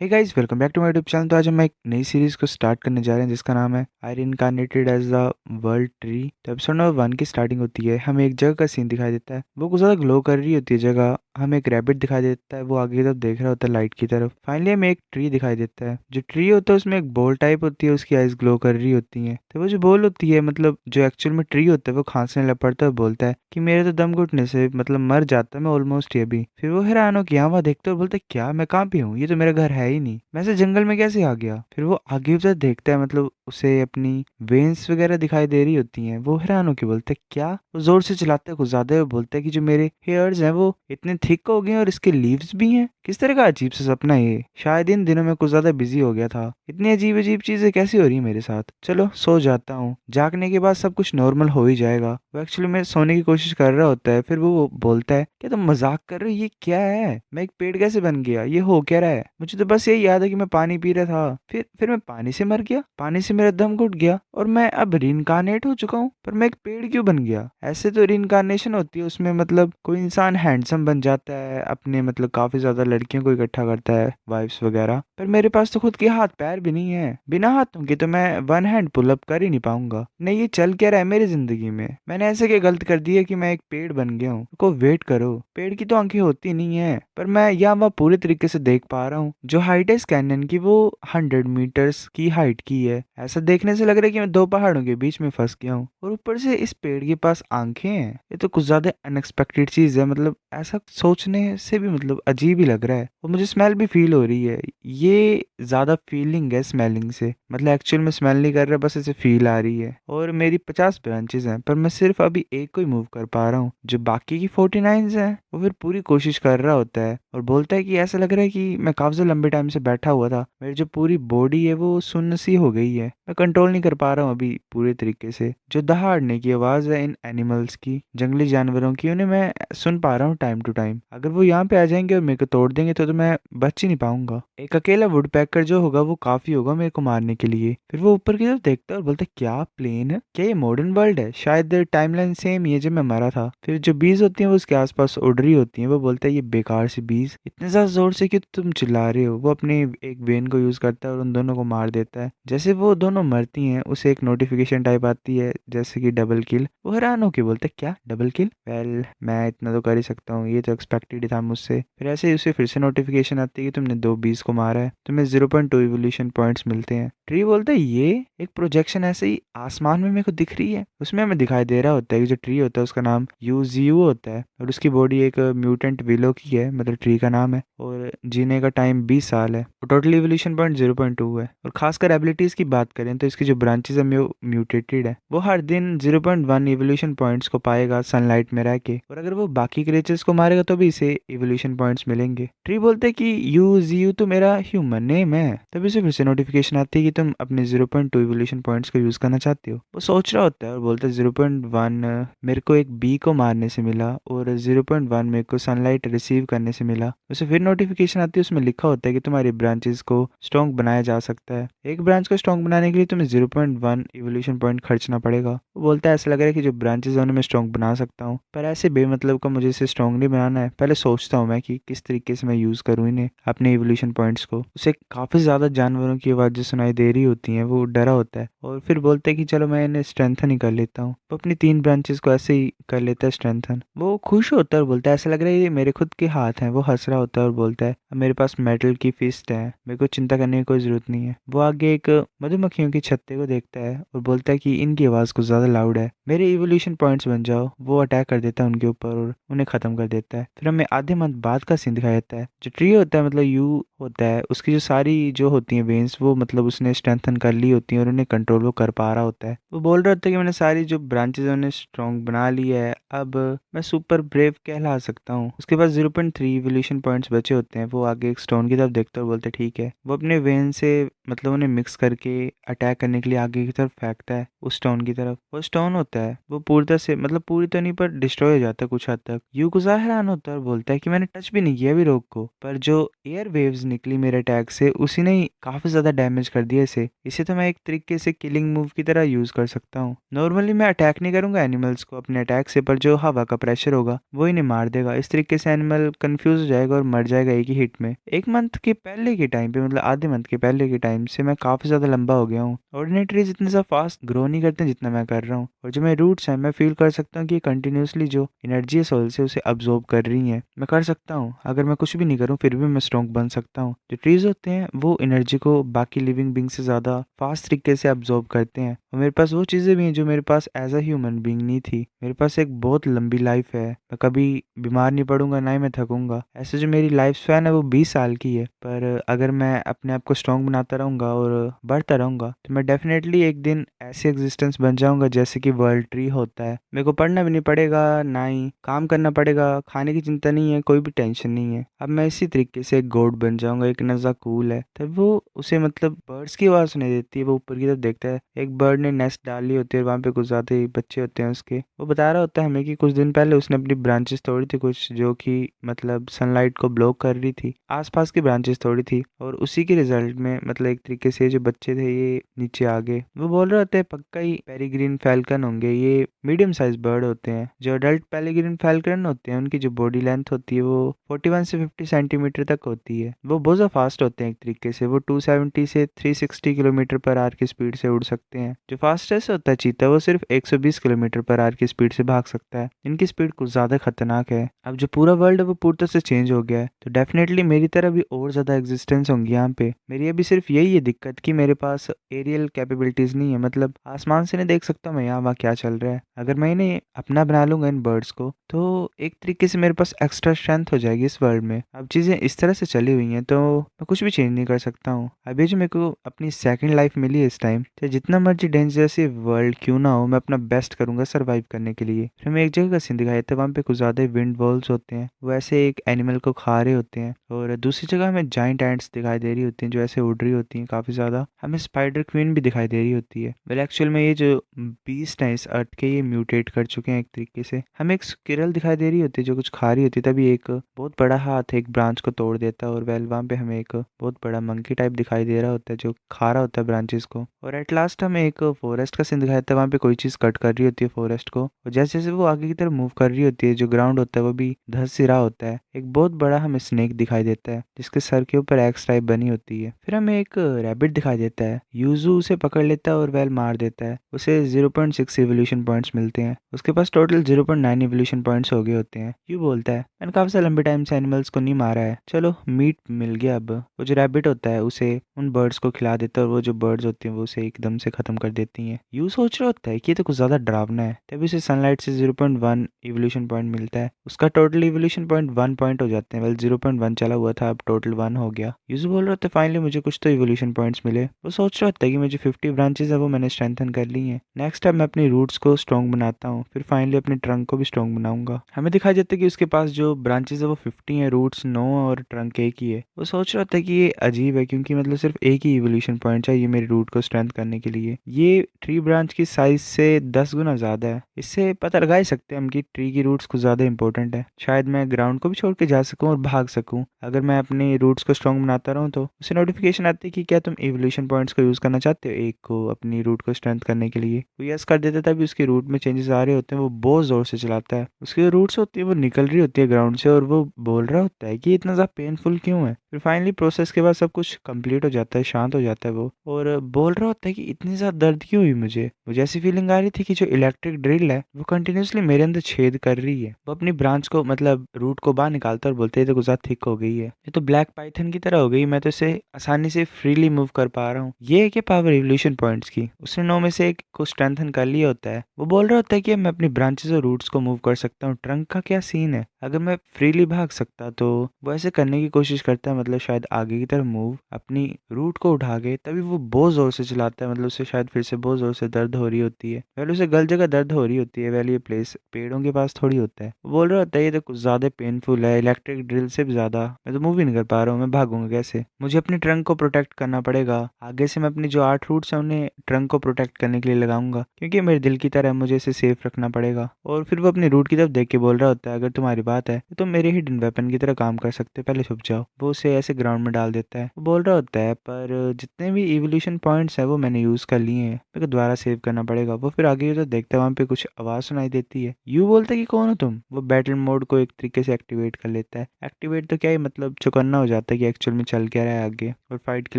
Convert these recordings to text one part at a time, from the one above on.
Hey guys, welcome back to my YouTube channel. तो आज हम एक नई सीरीज को स्टार्ट करने जा रहे हैं जिसका नाम है I incarnated as the world tree. तो एपिसोड नंबर 1 की स्टार्टिंग होती है, हमें एक जगह का सीन दिखाई देता है। वो कुछ ज़्यादा ग्लो कर रही होती है जगह। हमें एक रैबिट दिखाई देता है, वो आगे की तरफ देख रहा होता है लाइट की तरफ। फाइनली हमें एक ट्री दिखाई देता है। जो ट्री होता है उसमें एक बॉल टाइप होती है, उसकी आइज ग्लो कर रही होती हैं। तो वो जो बॉल होती है, मतलब जो एक्चुअल में ट्री होता है, वो खांसने लग पड़ता है और बोलता है कि मेरे तो दम घुटने से मतलब मर जाता मैं ऑलमोस्ट ही अभी। फिर वो हैरान हो कि यहाँ वहाँ देखते और बोलता है क्या मैं कहाँ पे हूँ, ये तो मेरा घर है ही नहीं, मैं ऐसे जंगल में कैसे आ गया। फिर वो आगे उधर देखता है, मतलब उसे अपनी वेन्स वगैरह दिखाई दे रही होती हैं। वो हैरान होकर बोलता है क्या। वो जोर से चिल्लाता है कुछ ज्यादा, वो बोलता है कि जो मेरे हेयर्स हैं वो इतने थिक हो गए हैं और इसके लीव्स भी हैं। किस तरह का अजीब सा सपना है ये। शायद इन दिनों में कुछ ज्यादा बिजी हो गया था। इतनी अजीब अजीब चीजें कैसी हो रही है मेरे साथ। चलो सो जाता हूँ, जागने के बाद सब कुछ नॉर्मल हो ही जाएगा। वो एक्चुअली में सोने की कोशिश कर रहा होता है। फिर वो बोलता है क्या तुम मजाक कर रहे हो, ये क्या है, मैं एक पेड़ कैसे बन गया, ये हो क्या रहा है। मुझे तो बस यही याद है कि मैं पानी पी रहा था, फिर मैं पानी से मर गया, पानी से मेरा दम घुट गया और मैं अब रिइनकार्नेट हो चुका हूँ। पर मैं एक पेड़ क्यों बन गया। ऐसे तो रिइनकार्नेशन होती है, उसमें मतलब कोई इंसान हैंडसम बन जाता है, अपने मतलब काफी ज्यादा लड़कियों को इकट्ठा करता है, वाइफ्स वगैरह। पर मेरे पास तो खुद के हाथ पैर भी नहीं है। बिना हाथों के तो मैं वन हैंड पुल अप कर ही नहीं पाऊंगा। नहीं, ये चल क्या रहा है मेरी जिंदगी में। मैंने ऐसे क्या गलत कर दिया कि मैं एक पेड़ बन गया हूँ। को वेट करो, पेड़ की तो आंखें होती नहीं है, पर मैं यहाँ वहाँ पूरे तरीके से देख पा रहा हूँ। जो हाइट है इस कैन्यन की वो 100 मीटर्स की हाइट की है। ऐसा देखने से लग रहा है कि मैं दो पहाड़ों के बीच में फंस गया हूँ और ऊपर से इस पेड़ के पास आंखें हैं। ये तो कुछ ज्यादा अनएक्सपेक्टेड चीज है, मतलब ऐसा सोचने से भी मतलब अजीब ही लग रहा है। और मुझे स्मेल भी फील हो रही है। ये ज्यादा फीलिंग है स्मेलिंग से, मतलब एक्चुअल में स्मेल नहीं कर रहा, बस ऐसे फील आ रही है। और मेरी 50 ब्रांचेस हैं, पर मैं सिर्फ अभी एक को ही मूव कर पा रहा हूँ। जो बाकी की 49 हैं वो फिर पूरी कोशिश कर रहा होता है और बोलता है कि ऐसा लग रहा है कि मैं काफी लंबे टाइम से बैठा हुआ था, मेरी जो पूरी बॉडी है वो सुन्न सी हो गई है, मैं कंट्रोल नहीं कर पा रहा हूँ अभी पूरे तरीके से। जो दहाड़ने की आवाज है इन एनिमल्स की, जंगली जानवरों की, उन्हें मैं सुन पा रहा हूँ टाइम टू टाइम। अगर वो यहाँ पे आ जाएंगे और मेरे को तोड़ देंगे तो मैं बच ही नहीं पाऊंगा। एक अकेला वुड पैकर जो होगा वो काफी होगा मेरे को मारने के लिए। फिर वो ऊपर की तरफ देखता है और बोलता है क्या प्लेन है, क्या ये मॉडर्न वर्ल्ड है, शायद टाइमलाइन सेम ही है जब मैं मरा था। फिर जो बीज होती हैं वो उसके आसपास उड़ रही होती हैं। वो बोलता है ये बेकार सी बीज, इतने ज्यादा जोर से क्यों तुम चिल्ला रहे हो। वो अपने एक वेन को यूज करता है और उन दोनों को मार देता है। जैसे वो दोनों मरती हैं उसे एक नोटिफिकेशन टाइप आती है जैसे कि डबल किल। वो हैरान होकर बोलता है क्या डबल किल, वेल मैं इतना तो कर ही सकता हूँ, ये तो एक्सपेक्टेड ही था मुझसे। फिर ऐसे ही उसे फिर से नोटिफिकेशन आती है कि तुमने दो बीज को मारा है, तुम्हें 0.2 इवोल्यूशन पॉइंट्स मिलते हैं। ट्री बोलता है ये एक प्रोजेक्शन ऐसे ही आसमान में मेरे को दिख रही है। उसमें हमें दिखाई दे रहा होता है कि जो ट्री होता है उसका नाम यूजीयू होता है और उसकी बॉडी एक म्यूटेंट विलो की है, मतलब ट्री का नाम है। और जीने का टाइम 20 साल है और टोटल इवोल्यूशन पॉइंट 0.2 है। और खासकर एबिलिटीज की बात करें तो इसकी जो ब्रांचेस है म्यूटेटेड है। वो हर दिन 0.1 इवोल्यूशन पॉइंट्स को पाएगा सनलाइट में रह के, और अगर वो बाकी क्रिएचर्स को मारेगा तो भी इसे इवोल्यूशन पॉइंट्स मिलेंगे। ट्री बोलते हैं कि यूजीयू तो मेरा ह्यूमन नेम है। तभी उसे फिर से नोटिफिकेशन आती है कि तुम अपने 0.2 इवोल्यूशन पॉइंट्स को यूज करना चाहते हो। वो सोच रहा होता है और बोलता है 0.1 मेरे को एक बी को मारने से मिला और 0.1 मेरे को सनलाइट रिसीव करने से मिला। उसे फिर नोटिफिकेशन आती है, उसमें लिखा होता है कि तुम्हारी ब्रांचेस को स्ट्रॉन्ग बनाया जा सकता है। एक ब्रांच को स्ट्रॉन्ग बनाने के लिए तुम्हें 0.1 इवोल्यूशन पॉइंट खर्चना पड़ेगा। वो बोलता है ऐसा लग रहा है कि जो ब्रांचेस है उन्हें मैं स्ट्रॉन्ग बना सकता हूँ, पर ऐसे बेमतलब का मुझे इसे स्ट्रॉन्ग नहीं बनाना है। पहले सोचता हूँ मैं कि किस तरीके से मैं यूज करूँ इन्हें, अपने इवोल्यूशन पॉइंट्स को। उसे काफी ज्यादा जानवरों की आवाजें सुनाई दे रही होती हैं, वो डरा होता है और फिर बोलता है कि चलो मैं इन्हें स्ट्रेंथन ही कर लेता हूँ। वो अपनी 3 ब्रांचेस को ऐसे ही कर लेता है स्ट्रेंथन। वो खुश होता है और बोलता है ऐसा लग रहा है ये मेरे खुद के हाथ हैं। वो हंस रहा होता है और बोलता है अब मेरे पास मेटल की फिस्ट है, मेरे को चिंता करने की कोई जरूरत नहीं है। वो आगे एक मधुमक्खियों के छत्ते को देखता है और बोलता है कि इनकी आवाज कुछ ज्यादा लाउड है, मेरे इवोल्यूशन पॉइंट्स बन जाओ। वो अटैक कर देता है उनके ऊपर और उन्हें खत्म कर देता है। फिर हमें आधे मंथ बाद का सीन दिखाया जाता है। जो ट्री होता है, मतलब यू होता है, उसकी जो सारी जो होती हैं वेन्स वो मतलब उसने स्ट्रेंथन कर ली होती हैं और उन्हें कंट्रोल वो कर पा रहा होता है। वो बोल रहा होता है कि मैंने सारी जो ब्रांचेज है उन्हें स्ट्रॉन्ग बना ली है, अब मैं सुपर ब्रेव कहला सकता हूँ। उसके पास 0.3 इवोल्यूशन पॉइंट्स बचे होते हैं। वो आगे एक स्टोन की तरफ देखता है और बोलता है ठीक है। वो अपने वेन से मतलब उन्हें मिक्स करके अटैक करने के लिए आगे की तरफ फेंकता है उस स्टोन की तरफ। वो स्टोन होता है वो पूरी तरह से मतलब पूरी तो नहीं पर डिस्ट्रॉय हो जाता है कुछ हद तक। यूकुजा हैरान होता है और बोलता है कि मैंने टच भी नहीं किया अभी रोक को, पर जो एयर वेव्स निकली मेरे अटैक से उसी ने ही काफी ज्यादा डैमेज कर दिया इसे तो मैं एक तरीके से किलिंग मूव की तरह यूज कर सकता हूँ। नॉर्मली मैं अटैक नहीं करूंगा एनिमल्स को अपने अटैक से, पर जो हवा का प्रेशर होगा वो इन्हें मार देगा। इस तरीके से एनिमल कंफ्यूज हो जाएगा और मर जाएगा एक ही हिट में। एक मंथ के पहले के टाइम पे मतलब आधे मंथ के पहले के टाइम से मैं काफी ज्यादा लंबा हो गया हूँ। ऑर्डिनरी ट्रीज इतने ज्यादा फास्ट ग्रो नहीं करते जितना मैं कर रहा हूँ, और जो मेरे रूट्स हैं मैं फील कर सकता हूँ कि कंटिन्यूसली जो एनर्जी है सोल से उसे अब्जॉर्ब कर रही है। मैं कर सकता हूँ, अगर मैं कुछ भी नहीं करूँ फिर भी मैं स्ट्रॉन्ग बन सकता हूँ। जो ट्रीज होते हैं वो एनर्जी को बाकी लिविंग बींग से ज्यादा फास्ट तरीके से अब्जॉर्ब करते हैं, और मेरे पास वो चीजें भी हैं जो मेरे पास एज अ ह्यूमन बींग नहीं थी। मेरे पास एक बहुत लंबी लाइफ है, मैं कभी बीमार नहीं पड़ूंगा ना ही मैं थकूंगा। ऐसे जो मेरी लाइफ स्पैन है वो 20 साल की है, पर अगर मैं अपने आप को स्ट्रॉन्ग बनाता रहूंगा और बढ़ता रहूंगा तो मैं डेफिनेटली एक दिन ऐसे एग्जिस्टेंस बन जाऊंगा जैसे कि वर्ल्ड ट्री होता है। मेरे को पढ़ना भी नहीं पड़ेगा ना ही काम करना पड़ेगा, खाने की चिंता नहीं है, कोई भी टेंशन नहीं है। अब मैं इसी तरीके से एक गोड बन जाऊंगा। एक नज़ा कूल है तब वो उसे मतलब बर्ड्स की आवाज़ सुनाई देती है। वो ऊपर की तरफ देखता है, एक बर्ड ने नेस्ट डाली होती है और वहाँ पे कुछ ज़्यादा ही बच्चे होते हैं उसके। वो बता रहा होता है हमें कि कुछ दिन पहले उसने अपनी ब्रांचेस तोड़ी थी कुछ, जो कि मतलब सनलाइट को ब्लॉक कर रही थी। आसपास की ब्रांचेस तोड़ी थी और उसी के रिजल्ट में मतलब एक तरीके से जो बच्चे थे ये नीचे आ गए। वो बोल रहे होते हैं पक्का ही पेरिग्रीन फैल्कन होंगे, ये मीडियम साइज बर्ड होते हैं। जो अडल्ट पेरिग्रीन फैल्कन होते हैं उनकी जो बॉडी लेंथ होती है वो 41 से 50 सेंटीमीटर तक होती है। वो बहुत ज़्यादा फास्ट होते हैं एक तरीके से। वो 270 से 360 किलोमीटर पर आवर की स्पीड से उड़ सकते हैं। जो फास्टेस्ट होता है चीता वो सिर्फ 120 किलोमीटर पर आवर की स्पीड से भाग सकता है। इनकी स्पीड कुछ ज़्यादा खतरनाक है। अब जो पूरा वर्ल्ड है वो पूरी तरह से चेंज हो गया है, तो डेफिनेटली मेरी तरह भी और ज़्यादा एग्जिस्टेंस होंगी यहाँ पे। मेरी अभी सिर्फ यही है दिक्कत कि मेरे पास एरियल कैपेबिलिटीज़ नहीं है, मतलब आसमान से नहीं देख सकता मैं यहाँ वहाँ क्या चल रहा है। अगर मैं इन्हें अपना बना लूंगा इन बर्ड्स को तो एक तरीके से मेरे पास एक्स्ट्रा स्ट्रेंथ हो जाएगी इस वर्ल्ड में। अब चीज़ें इस तरह से चली हुई हैं तो मैं कुछ भी चेंज नहीं कर सकता हूँ। अभी जो मेरे को अपनी सेकंड लाइफ मिली है इस टाइम, चाहे जितना मर्जी डेंजरस ये वर्ल्ड क्यों ना हो, मैं अपना बेस्ट करूंगा सर्वाइव करने के लिए। फिर हमें एक जगह का सीन दिखाया था, वहाँ पे कुछ ज़्यादा विंड वॉल्स होते हैं, वो ऐसे एक एनिमल को खा रहे होते हैं। और दूसरी जगह हमें जाइंट एंट्स दिखाई दे रही होती हैं जो ऐसे उड़ रही होती हैं काफ़ी ज़्यादा। हमें स्पाइडर क्वीन भी दिखाई दे रही होती है। वेल एक्चुअल में ये जो बीस्ट हैं इस अर्थ के ये म्यूटेट कर चुके हैं एक तरीके से। हमें एक स्क्विरल दिखाई दे रही होती है जो कुछ खा रही होती है, तभी एक बहुत बड़ा हाथ एक ब्रांच को तोड़ देता है। और वेल वहाँ पे हमें एक बहुत बड़ा मंकी टाइप दिखाई दे रहा होता है जो खा रहा होता है ब्रांचेस को। और एट लास्ट हमें एक फॉरेस्ट का सीन दिखाया था, वहाँ पे कोई चीज़ कट कर रही होती है फॉरेस्ट को, और जैसे जैसे वो आगे की तरफ मूव कर रही होती है जो ग्राउंड होता है वो भी धंस सी रहा होता है। एक बहुत बड़ा हमें स्नेक दिखाई देता है जिसके सर के ऊपर एक्स टाइप बनी होती है। फिर हमें एक रैबिट दिखाई देता है, यूजू उसे पकड़ लेता है और वेल मार देता है। उसे 0.6 इवोल्यूशन पॉइंट्स मिलते हैं। उसके पास टोटल 0.9 इवोल्यूशन पॉइंट्स हो गए होते हैं। यू बोलता है मैंने काफी सारे लंबे टाइम से एनिमल्स को नहीं मारा है, चलो मीट मिल गया। अब वो जो रैबिट होता है उसे उन बर्ड्स को खिला देता है और वो जो बर्ड्स होती हैं वो उसे एकदम से खत्म कर देती हैं। यू सोच रहा होता है कि ये तो कुछ ज्यादा डरावना है, तभी उसे सनलाइट से 0.1 इवोल्यूशन पॉइंट मिलता है। उसका टोटल इवोल्यूशन पॉइंट 1 पॉइंट हो जाते हैं। वेल 0.1 चला हुआ था, अब टोटल 1 हो गया। यूजू बोल रहा होता है फाइनली मुझे कुछ तो इवोल्यूशन पॉइंट्स मिले। वो सोच रहा होता है कि मुझे 50 ब्रांचेस है वो मैंने स्ट्रेंथन कर ली हैं। नेक्स्ट टाइम मैं अपनी रूट्स को स्ट्रॉन्ग बनाता हूँ, फिर फाइनली अपने ट्रंक को भी स्ट्रॉन्ग बनाऊंगा। हमें दिखाई देता है कि उसके पास जो ब्रांचेस है वो 50 है, रूट्स 9 और ट्रंक एक ही है। वो सोच रहा होता है कि ये अजीब है क्योंकि मतलब सिर्फ एक ही इवोल्यूशन पॉइंट चाहिए मेरी रूट को स्ट्रेंथ करने के लिए। ये ट्री ब्रांच की साइज से 10 गुना ज्यादा है। इससे पता लगा ही सकते हैं हम कि ट्री की रूट्स कुछ ज्यादा इंपॉर्टेंट है। शायद मैं ग्राउंड को भी छोड़ के जा सकूं और भाग सकूं। अगर मैं अपने रूट्स को स्ट्रॉन्ग बनाता रहूं तो उसे नोटिफिकेशन आती है कि क्या तुम इवोल्यूशन पॉइंट्स को यूज करना चाहते हो एक को अपनी रूट को स्ट्रेंथ करने के लिए। वो यस कर देता है, तभी उसकी रूट में चेंजेस आ रहे होते हैं। वो बहुत जोर से चलाता है, उसकी जो रूट्स होती है वो निकल रही होती है ग्राउंड से, और वो बोल रहा होता है कि इतना ज्यादा पेनफुल क्यों है। फिर फाइनली प्रोसेस के बाद सब कुछ कंप्लीट हो जाता है, शांत हो जाता है वो, और बोल रहा होता है कि इतनी ज्यादा दर्द क्यों हुई मुझे ऐसी फीलिंग आ रही थी कि जो इलेक्ट्रिक ड्रिल है वो कंटिन्यूसली मेरे अंदर छेद कर रही है। वो अपनी ब्रांच को मतलब रूट को बाहर निकालता है और बोलते है तो कुछ ज्यादा थिक हो गई है, ये तो ब्लैक पाइथन की तरह हो गई, मैं तो इसे आसानी से फ्रीली मूव कर पा रहा हूँ। ये है कि पावर इवोल्यूशन पॉइंट्स की। उसने 9 में से एक को स्ट्रेंथन कर लिया होता है। वो बोल रहा होता है कि मैं अपनी ब्रांचेस और रूट्स को मूव कर सकता हूँ। ट्रंक का क्या सीन है, अगर मैं फ्रीली भाग सकता तो वो ऐसे करने की कोशिश करता है, मतलब शायद आगे की तरफ मूव अपनी रूट को उठा के, तभी वो बहुत जोर से चलाता है, मतलब उसे शायद फिर से बहुत जोर से दर्द हो रही होती है। वैसे उसे गल जगह दर्द हो रही होती है, वैसे ये प्लेस पेड़ों के पास थोड़ी होता है। वो बोल रहा होता है ये तो कुछ ज्यादा पेनफुल है, इलेक्ट्रिक ड्रिल से भी ज्यादा। मैं तो मूव ही नहीं कर पा रहा हूँ, मैं भागूंगा कैसे, मुझे अपने ट्रंक को प्रोटेक्ट करना पड़ेगा। आगे से मैं अपनी जो 8 रूट्स हैं उन्हें ट्रंक को प्रोटेक्ट करने के लिए लगाऊंगा, क्योंकि ये मेरे दिल की तरह है, मुझे इसे सेफ रखना पड़ेगा। और फिर वो अपनी रूट की तरफ देख के बोल रहा होता है, अगर तुम्हारी बात है तो तुम मेरे हिडन वेपन की तरह काम कर सकते हो, पहले छुप जाओ। वो उसे ऐसे ग्राउंड में डाल देता है। वो बोल रहा होता है, पर जितने भी इवोल्यूशन पॉइंट्स हैं वो मैंने यूज कर लिए हैं, मेरे को दोबारा सेव करना पड़ेगा। वो फिर आगे तो देखता है, वहाँ पे कुछ आवाज सुनाई देती है। यू बोलता है कि कौन हो तुम। वो बैटल मोड को एक तरीके से एक्टिवेट कर लेता है। एक्टिवेट तो क्या ही मतलब, चौकन्ना हो जाता है कि एक्चुअल में चल क्या रहा है आगे, और फाइट के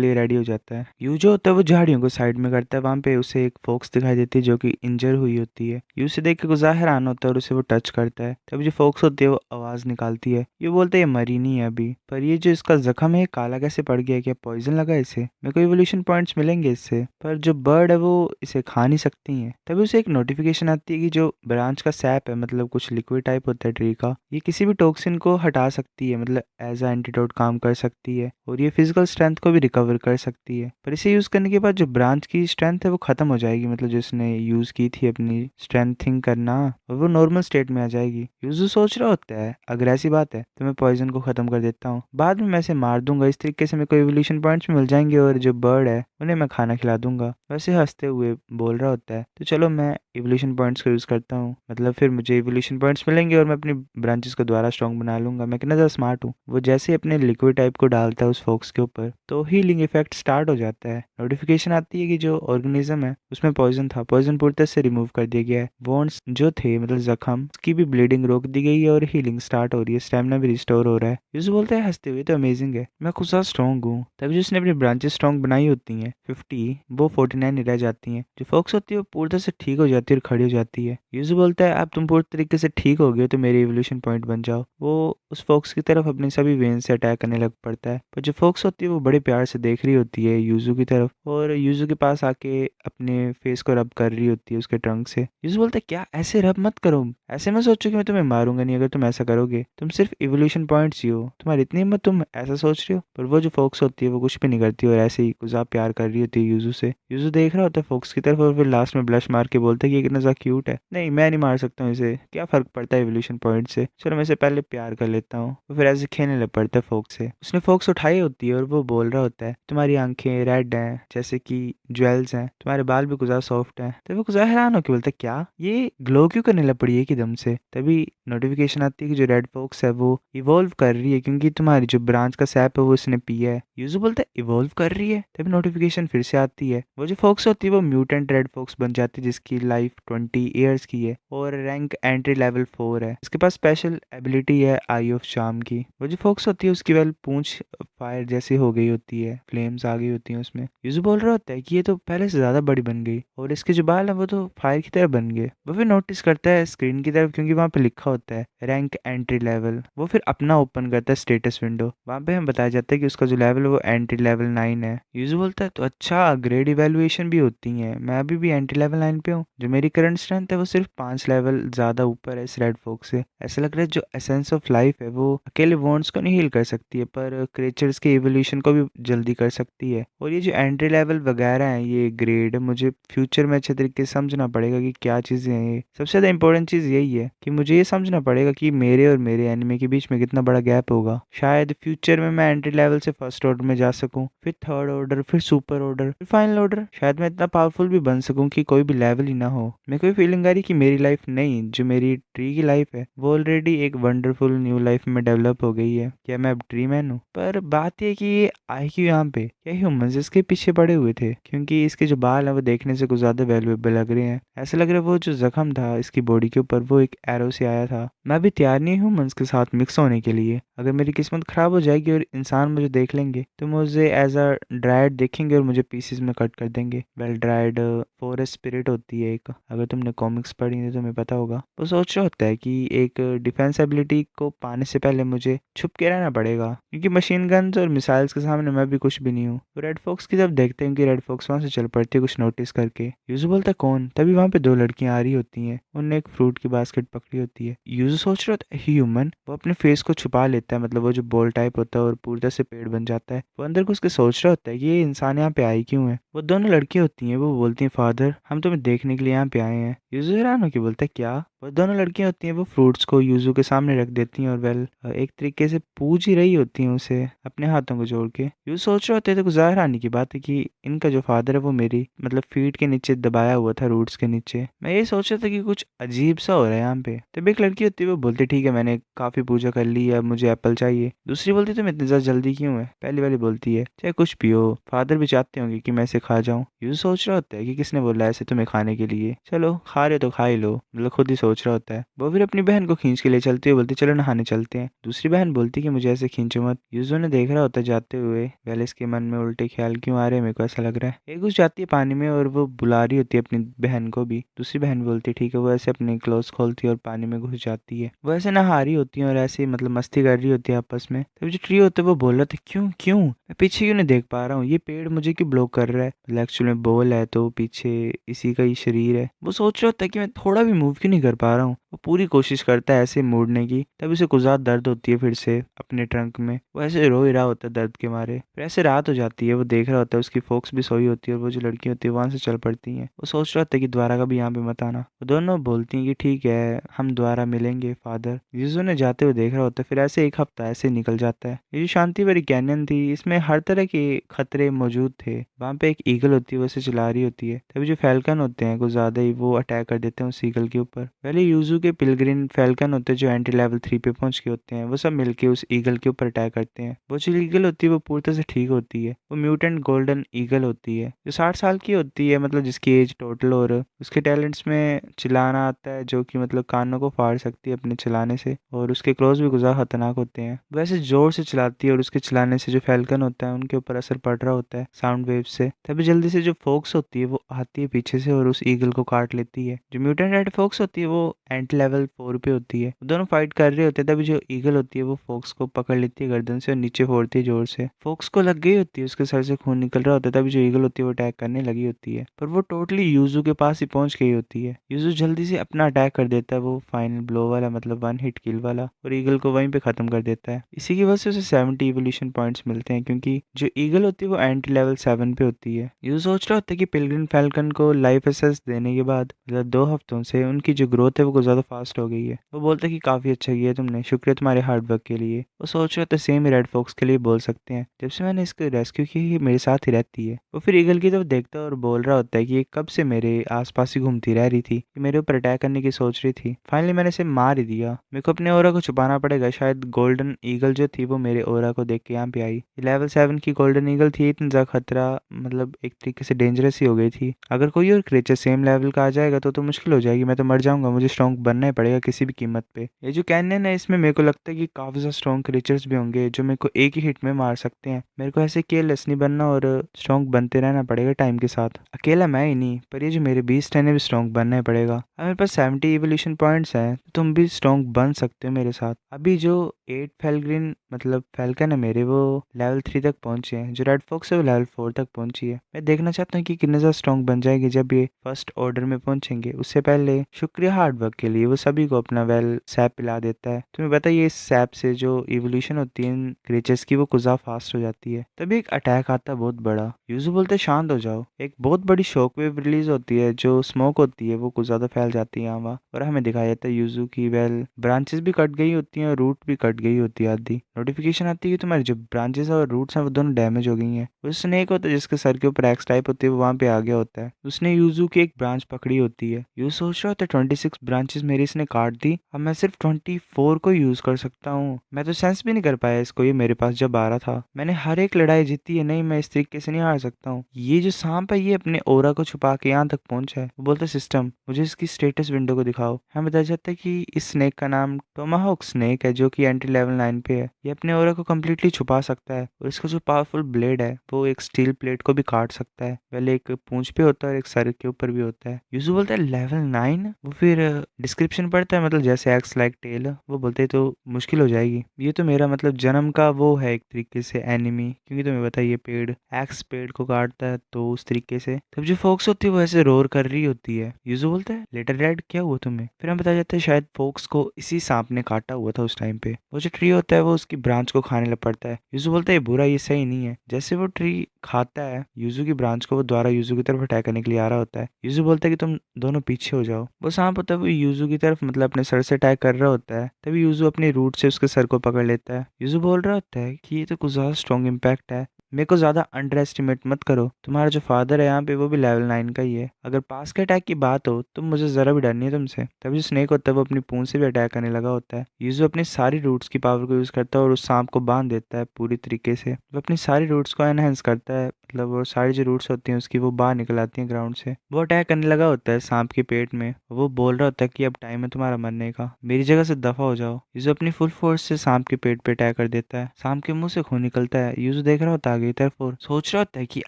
लिए रेडी हो जाता है। यू जो होता है वो झाड़ियों को साइड में करता है। वहाँ पे उसे एक फॉक्स दिखाई देती है जो कि इंजर हुई होती है। यू से देख के गुजार हैरान होता है और उसे वो टच करता है। तब जो फॉक्स होती है वो आवाज निकालती है। यू बोलते है ये मरी नहीं है अभी, पर ये जो इसका जख्म है ये काला कैसे पड़ गया, क्या पॉइजन लगा इसे, मेरे को इवोल्यूशन पॉइंट्स मिलेंगे इससे। पर जो बर्ड है वो इसे खा नहीं सकती है। तभी उसे एक नोटिफिकेशन आती है कि जो ब्रांच का सैप है, मतलब कुछ लिक्विड टाइप होता है ट्री का, ये किसी भी टॉक्सिन को हटा सकती है, मतलब एज अ एंटीडोट काम कर सकती है, और ये फिजिकल स्ट्रेंथ को भी रिकवर कर सकती है। पर इसे यूज करने के बाद जो ब्रांच की स्ट्रेंथ है वो खत्म हो जाएगी, मतलब जिसने यूज की थी अपनी स्ट्रेंथिंग करना, और वो नॉर्मल स्टेट में आ जाएगी। यूजू सोच रहा होता है, अगर ऐसी बात है तो मैं पॉइजन को खत्म कर देता हूँ, बाद में मैं इसे मार दूंगा, इस तरीके से मेरे को एवोल्यूशन पॉइंट्स मिल जाएंगे और जो बर्ड है उन्हें मैं खाना खिला दूंगा। वैसे हंसते हुए बोल रहा होता है, तो चलो मैं एवोल्यूशन पॉइंट्स का यूज करता हूँ, मतलब फिर मुझे एवोल्यूशन पॉइंट्स मिलेंगे और मैं अपनी ब्रांचेस को दोबारा स्ट्रॉन्ग बना लूंगा। मैं कितना ज़्यादा स्मार्ट हूँ। वो जैसे ही अपने लिक्विड टाइप को डालता है उस फॉक्स के ऊपर, तो हीलिंग इफेक्ट स्टार्ट हो जाता है। नोटिफिकेशन आती है कि जो ऑर्गेनिज्म है उसमें पॉइजन था, पॉइजन पूरी तरह से रिमूव कर दिया गया है। वॉन्ड्स जो थे, मतलब जख्म, उसकी भी ब्लीडिंग रोक दी गई है और हीलिंग स्टार्ट हो रही है। स्टेमिना भी रिस्टोर हो रहा है। यूजू बोलता है हंसते हुए, तो अमेजिंग है, मैं खुद सा स्ट्रॉन्ग हूँ। तभी जिसने अपनी ब्रांचेस स्ट्रॉन्ग बनाई होती हैं 50, वो 49 ही रह जाती हैं। जो फॉक्स होती है वो पूरी तरह से ठीक हो जाती है और खड़ी हो जाती है। यूजू बोलता है, अब तुम पूरी तरीके से ठीक हो गए तो मेरे एवोल्यूशन पॉइंट बन जाओ। वो उस फॉक्स की तरफ अपने सभी वेन से अटैक करने लग पड़ता है, पर जो फॉक्स होती है वो बड़े प्यार से देख रही होती है यूजू की तरफ, और यूजू के पास आके अपने फेस को रब कर रही होती है उसके ट्रंक से। यूजू बोलता है, क्या ऐसे रब मत करो, ऐसे मैं सोचो कि मैं तुम्हें मारूंगा नहीं अगर तुम ऐसा करोगे, तुम सिर्फ इवोल्यूशन पॉइंट्स ही हो, तुम्हारी इतनी हिम्मत, तुम ऐसा सोच रहे हो। पर वो जो फॉक्स होती है वो कुछ भी नहीं करती और ऐसे ही गुजार प्यार कर रही होती है यूजू से। यूजू देख रहा होता है फॉक्स की तरफ और फिर लास्ट में ब्लश मार के बोलता है कि ये कितना ज़्यादा क्यूट है। नहीं, मैं नहीं मार सकता हूँ इसे, क्या फर्क पड़ता है इवोल्यूशन पॉइंट से, चलो मैं इसे पहले प्यार कर लेता हूँ। वो फिर ऐसे खेलने लग पड़ता है फोक्स से। उसने फोक्स उठाई होती है और वो बोल रहा होता है, तुम्हारी आंखें रेड हैं जैसे कि ज्वेल्स हैं, तुम्हारे बाल भी गुजार सॉफ्ट हैं। तभी वो गुजार हैरान होकर बोलता है, क्या ये ग्लो क्यों करने लग पड़ी है एकदम से। तभी नोटिफिकेशन आती है कि जो रेड फोक्स है वो इवॉल्व कर रही है, क्योंकि तुम्हारी जो ब्रांच का सैप है वो उसने पिया है। यूजू बोलता है, इवॉल्व कर रही है। तभी नोटिफिकेशन फिर से आती है, वो जो फोक्स होती है वो म्यूटेंट रेड फोक्स बन जाती है, जिसकी लाइफ 20 ईयर्स की है और रैंक एंट्री लेवल 4 है। इसके पास स्पेशल एबिलिटी है आई ऑफ चार्म की। वो जो फोक्स होती है उसकी वेल पूंछ फायर जैसी हो गई होती है, फ्लेम्स आ गई होती हैं उसमें। यूजू बोल रहा होता है कि ये तो पहले से ज्यादा बड़ी बन गई और इसके जो बाल है वो तो फायर की तरह बन गए। वो फिर नोटिस करता है स्क्रीन की तरफ, क्योंकि वहाँ पे लिखा होता है रैंक एंट्री लेवल। वो फिर अपना ओपन करता है स्टेटस विंडो। वहाँ पे हमें बताया जाता है कि उसका जो लेवल है वो एंट्री लेवल 9 है। यूजू बोलता है, तो अच्छा ग्रेड इवेल्युएशन भी होती है, मैं अभी भी एंट्री लेवल 9 पे हूँ। जो मेरी करंट स्ट्रेंथ है वो सिर्फ 5 लेवल ज्यादा ऊपर है इस रेड फोक्स से। ऐसा लग रहा है जो एसेंस ऑफ लाइफ है वो अकेले वॉन्ड्स को नहीं हील कर सकती है, पर क्रिएचर्स के इवोल्यूशन को भी जल्दी कर सकती है। और ये जो एंट्री लेवल वगैरह है, ये ग्रेड मुझे फ्यूचर में अच्छे तरीके से समझना पड़ेगा कि क्या चीजें हैं ये। सबसे ज्यादा इंपॉर्टेंट चीज यही है कि मुझे ये समझना पड़ेगा कि मेरे और मेरे एनिमी के बीच में कितना बड़ा गैप होगा। शायद फ्यूचर में मैं एंट्री लेवल से फर्स्ट ऑर्डर में जा सकूं, फिर थर्ड ऑर्डर, फिर सुपर ऑर्डर, फिर फाइनल ऑर्डर। शायद मैं इतना पावरफुल भी बन सकूं कि कोई भी लेवल ही ना हो। मेरे को फीलिंग आ रही कि मेरी लाइफ नहीं, जो मेरी ट्री की लाइफ है वो ऑलरेडी एक वंडरफुल न्यू लाइफ में डेवलप हो गई है। क्या मैं अब ट्री मैन हूँ? पर बात यह कि ये आए क्यों यहाँ पे, क्या ह्यूमंस इसके पीछे पड़े हुए थे? क्योंकि इसके जो बाल है वो देखने से कुछ ज्यादा वैल्यूएबल लग रहे हैं। ऐसा लग रहा है वो जो जख्म था इसकी बॉडी के ऊपर वो एक एरो से आया था। मैं भी तैयार नहीं हूँ ह्यूमंस के साथ मिक्स होने के लिए। अगर मेरी किस्मत खराब हो जाएगी और इंसान मुझे देख लेंगे तो मुझे एज अ ड्राइड देखेंगे और मुझे पीसेस में कट कर देंगे। वेल ड्राइड फॉरेस्ट स्पिरिट होती है एक, अगर तुमने कॉमिक्स पढ़ी है तो तुम्हें पता होगा। वो सोच रहा होता है कि एक डिफेंस एबिलिटी को पाने से पहले मुझे छुप के रहना पड़ेगा, क्योंकि मशीन गन्स और मिसाइल्स के सामने मैं भी कुछ भी नहीं हूँ। तो रेड फॉक्स की तरफ देखते हैं कि रेड फॉक्स वहां से चल पड़ती है कुछ नोटिस करके। यूजू बोलता है, कौन? तभी वहां पे दो लड़कियां आ रही होती हैं, उनने एक फ्रूट की बास्केट पकड़ी होती है। यूजू सोच रहा होता है ह्यूमन, वो अपने फेस को छुपा लेता है, मतलब वो जो बॉल टाइप होता है और पूरी तरह से पेड़ बन जाता है। वो अंदर घुस के सोच रहा होता है कि ये इंसान यहाँ पे आई क्यों है। वो दोनों लड़कियां होती हैं, वो बोलती हैं, फादर हम तुम्हें देखने के लिए यहाँ पे आए हैं। यूजू हैरान होकर बोलता है, क्या? वो दोनों लड़कियां होती हैं वो फ्रूट्स को यूजू के सामने रख देती हैं और एक तरीके से पूज ही रही होती हैं उसे अपने हाथों को जोड़ के। यूजू सोच रहे होते हैं तो कुछ ज़ाहिर आने की बात है कि इनका जो फादर है वो मेरी मतलब फीट के नीचे दबाया हुआ था, रूट्स के नीचे। मैं ये सोच रहा था कि कुछ अजीब सा हो रहा है यहाँ पे। तब एक लड़की होती है वो बोलती ठीक है मैंने काफी पूजा कर ली, अब मुझे एप्पल चाहिए। दूसरी बोलती तुम इतनी ज्यादा जल्दी क्यों है। पहली वाली बोलती है चाहे कुछ भी हो फादर भी चाहते होंगे कि मैं इसे खा जाऊं। यूजू सोच रहा होता है कि किसने बोला ऐसे तुम्हें खाने के लिए, चलो खा रहे हो तो खा ही लो, मतलब खुद ही सोच रहा होता है। वो फिर अपनी बहन को खींच के ले चलती है, बोलती चलो नहाने चलते हैं। दूसरी बहन बोलती कि मुझे ऐसे खींचो मत। यूजू ने देख रहा होता है जाते हुए पहले इसके मन में उल्टे ख्याल क्यों आ रहे हैं, मेरे को ऐसा लग रहा है। एक घुस जाती है पानी में और वो बुला रही होती है अपनी बहन को भी। दूसरी बहन बोलती है ठीक है। वो ऐसे अपने क्लोथ्स खोलती है और पानी में घुस जाती है। वो ऐसे नहा रही होती है और ऐसे मतलब मस्ती कर रही होती है आपस में। तब जो ट्री होता है वो बोल रहा था क्यों क्यों मैं पीछे क्यों नहीं देख पा रहा हूँ, ये पेड़ मुझे क्यों ब्लॉक कर रहा है। मतलब एक्चुअली में बोल है तो पीछे इसी का ही शरीर है। वो सोच रहा होता है कि मैं थोड़ा भी मूव क्यों नहीं कर पा रहा हूँ। वो पूरी कोशिश करता है ऐसे मोड़ने की, तब उसे कुछ ज्यादा दर्द होती है फिर से अपने ट्रंक में। वो ऐसे रो ही रहा होता है दर्द के मारे। फिर ऐसे रात हो जाती है, वो देख रहा होता है उसकी फोक्स भी सोई होती है और वो जो लड़की होती है वहां से चल पड़ती है। वो सोच रहा होता है कि दोबारा कभी यहाँ पे मत आना। वो दोनों बोलती हैं कि ठीक है हम दोबारा मिलेंगे फादर। यीशु ने जाते हुए देख रहा होता है। फिर ऐसे एक हफ्ता ऐसे निकल जाता है। ये जो शांति भरी कैनियन थी इसमें हर तरह के खतरे मौजूद थे। वहां पे एक ईगल होती है वो उसे चिल्ला रही होती है। तभी जो फैल्कन होते हैं कुछ ज्यादा ही वो अटैक कर देते हैं उस ईगल के ऊपर। पहले यूजू के पिलग्रिम फैल्कन होते हैं जो एंटी लेवल 3 पे पहुंच के होते हैं, वो सब मिलके उस ईगल के ऊपर अटैक करते हैं। वो जो ईगल होती है वो पूरी तरह से ठीक होती है। वो म्यूटेंट गोल्डन ईगल होती है जो 60 साल की होती है, मतलब जिसकी एज टोटल, और उसके टैलेंट्स में चिल्लाना आता है जो कि मतलब कानों को फाड़ सकती है अपने चिल्लाने से, और उसके क्लोज भी गुजार खतरनाक होते हैं। वैसे जोर से चिल्लाती है और उसके चिल्लाने से जो फैल्कन होता है उनके ऊपर असर पड़ रहा होता है साउंड वेव से। तभी जल्दी से जो फोक्स होती है वो आती है पीछे से और उस ईगल को काट लेती है। जो म्यूटेंट रेड फोक्स होती है वो एंटी लेवल 4 पे होती है। दोनों फाइट कर रहे होते हैं। तभी जो ईगल होती है वो फोक्स को पकड़ लेती है गर्दन से और नीचे फोड़ती है जोर से। फोक्स को लग गई होती है, उसके सर से खून निकल रहा होता है। तभी जो ईगल होती है वो अटैक करने लगी होती है, पर वो टोटली यूजू के पास ही पहुंच गई होती है। यूजू जल्दी से अपना अटैक कर देता है, वो फाइनल ब्लो वाला, मतलब 1 हिट किल वाला, और ईगल को वहीं पे खत्म कर देता है। इसी की वजह से उसे 70 इवोल्यूशन पॉइंट्स मिलते हैं, क्योंकि जो ईगल होती है वो एंटी लेवल 7 पे होती है। यूजू सोच रहा होता है कि पिलग्रिम फैल्कन को लाइफ एसेस देने के बाद मतलब 2 हफ्तों से उनकी जो ग्रोथ है वो कुछ ज्यादा फास्ट हो गई है। वो बोलता है कि काफी अच्छा किया तुमने, शुक्रिया तुम्हारे हार्ड वर्क के लिए। वो सोच रहा था सेम ही रेड फॉक्स के लिए बोल सकते हैं, जब से मैंने इसको रेस्क्यू किया ये मेरे साथ ही रहती है। वो फिर ईगल की तरफ देखता है और बोल रहा होता है कि ये कब से मेरे आसपास ही घूमती रह रही थी, ये मेरे ऊपर अटैक करने की सोच रही थी, फाइनली मैंने इसे मार ही दिया। मेरे को अपने ओरा को छुपाना पड़ेगा, शायद गोल्डन ईगल जो थी वो मेरे ओरा को देख के यहाँ पे आई। लेवल 7 की गोल्डन ईगल थी, इतना ज्यादा खतरा, मतलब एक तरीके से डेंजरस ही हो गई थी। अगर कोई और क्रिएचर सेम लेवल का आ जाएगा तो मुश्किल हो जाएगी, मैं तो मर जाऊंगा, मुझे स्ट्रॉन्ग बनना ही पड़ेगा किसी भी कीमत पे। ये जो कैनियन है इसमें मेरे को लगता है कि काफी ज्यादा स्ट्रॉन्ग क्रिएचर्स भी होंगे जो मेरे को एक ही हिट में मार सकते हैं। मेरे को ऐसे केयरलेस नहीं बनना और स्ट्रॉन्ग बनते रहना पड़ेगा टाइम के साथ। अकेला मैं ही नहीं पर ये जो मेरे बीस्ट है भी स्ट्रॉन्ग बनना ही पड़ेगा। अब मेरे पास 70 इवोल्यूशन पॉइंट्स हैं, तो तुम भी स्ट्रॉन्ग बन सकते हो मेरे साथ। अभी जो 8 फेलग्रिन मतलब फैल्कन है मेरे, वो लेवल 3 तक पहुंचे हैं। जो रेड फॉक्स है वो लेवल 4 तक पहुंची है। मैं देखना चाहता हूँ कि कितने ज्यादा स्ट्रॉन्ग बन जाएगी जब ये फर्स्ट ऑर्डर में पहुंचेंगे। उससे पहले शुक्रिया हार्ड वर्क के लिए, वो सभी को अपना वेल सैप पिला देता है। तुम्हें पता है ये सैप से जो इवोल्यूशन होती है इन क्रिएचर्स की वो कुछ ज्यादा फास्ट हो जाती है। तभी एक अटैक आता है बहुत बड़ा। यूजू बोलते हैं शांत हो जाओ। एक बहुत बड़ी शॉक वेव रिलीज होती है, जो स्मोक होती है वो कुछ ज्यादा फैल जाती है यहाँ वहाँ, और हमें दिखाया जाता है यूजू की वेल ब्रांचेस भी कट गई होती हैं और रूट भी कट गई होती है आधी। नोटिफिकेशन आती है कि तुम्हारी जो ब्रांचेस और रूट्स हैं वो दोनों डैमेज हो गई हैं। वो स्नेक होता है जिसके सर के ऊपर एक्स टाइप होती है, वो वहाँ पे आ गया होता है। उसने यूजू की एक ब्रांच पकड़ी होती है। यूजू सोच रहा होता है 26 ब्रांचेस मेरी इसने काट दी, अब मैं सिर्फ 24 को यूज कर सकता हूँ। मैं तो सेंस भी नहीं कर पाया इसको, ये मेरे पास जब आ रहा था। मैंने हर एक लड़ाई जीती है, नहीं मैं इस तरीके से नहीं हार सकता हूँ। ये जो सांप है ये अपने ओरा को छुपा के यहाँ तक पहुंचा है। वो बोलता है सिस्टम मुझे इसकी स्टेटस विंडो को दिखाओ। हमें बताया जाता है कि इस स्नेक का नाम टोमाहॉक स्नेक है, जो कि एंटी लेवल 9 पे है। ये अपने ओरा को कम्प्लीटली छुपा सकता है और इसका जो पावरफुल ब्लेड है वो एक स्टील प्लेट को भी काट सकता है। पहले एक पूंछ पे होता है और एक सर के ऊपर भी होता है। यूजू बोलता है लेवल 9। वो फिर डिस्क्रिप्शन पढ़ता है, मतलब जैसे एक्स लाइक टेल। वो बोलते हैं तो मुश्किल हो जाएगी, ये तो मेरा मतलब जन्म का वो है एक तरीके से एनिमी, क्योंकि तुम्हें पता है ये पेड़ एक्स पेड़ को काटता है, तो उस तरीके से। तब जो फोक्स होती है वो ऐसे रोर कर रही होती है। यूजू बोलता है लेटर रेड क्या हुआ तुम्हें। फिर हम बताया जाता है शायद फोक्स को इसी सांप ने काटा हुआ था उस टाइम पे। वो जो ट्री होता है वो उसकी ब्रांच को खाने लग पड़ता है। यूजू बोलता है ये बुरा, ये सही नहीं है। जैसे वो ट्री खाता है यूजू की ब्रांच को, वो द्वारा यूजू की तरफ अटैक करने के लिए आ रहा होता है। यूजू बोलता है कि तुम दोनों पीछे हो जाओ। वो सांप होता होता है वो यूजू की तरफ मतलब अपने सर से अटैक कर रहा होता है, तभी यूजू अपनी रूट से उसके सर को पकड़ लेता है। यूजू बोल रहा होता है कि ये तो कुछ ज़्यादा स्ट्रॉन्ग इम्पैक्ट है, मेरे को ज़्यादा अंडर एस्टिमेट मत करो। तुम्हारा जो फादर है यहाँ पे वो भी लेवल 9 का ही है। अगर पास के अटैक की बात हो तो मुझे ज़रा भी डर नहीं है तुमसे। तभी जो स्नेक होता है वो अपनी पूंछ से भी अटैक करने लगा होता है। यूजू अपनी सारी रूट्स की पावर को यूज़ करता है और उस सांप को बांध देता है पूरी तरीके से। वो अपनी सारी रूट्स को एनहेंस करता है, मतलब वो सारी जो रूट्स होती हैं उसकी वो बाहर निकल आती हैं ग्राउंड से। वो अटैक करने लगा होता है सांप के पेट में। वो बोल रहा होता है कि अब टाइम है तुम्हारा मरने का, मेरी जगह से दफा हो जाओ। यूजू अपनी फुल फोर्स से सांप के पेट पे अटैक कर देता है। सांप के मुंह से खून निकलता है। यूजू देख रहा होता है आगे की तरफ और सोच रहा होता है कि